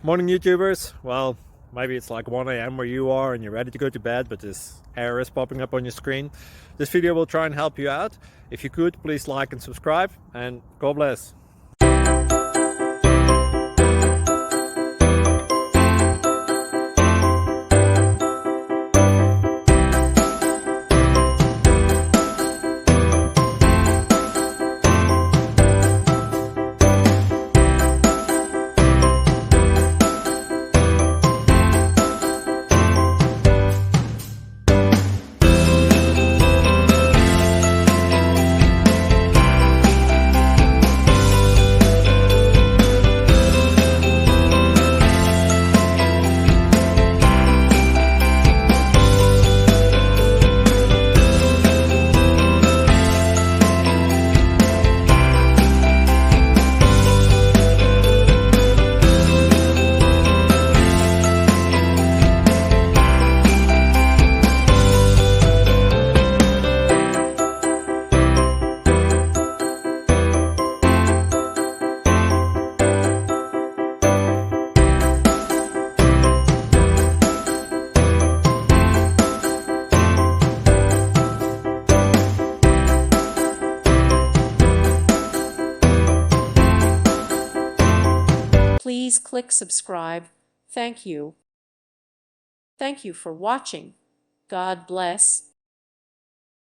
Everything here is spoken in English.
Morning YouTubers. Well, maybe it's like 1 a.m. where you are and you're ready to go to bed, but this error is popping up on your screen. This video will try and help you out. If you could, please like and subscribe, and God bless. Please click subscribe. Thank you. Thank you for watching. God bless.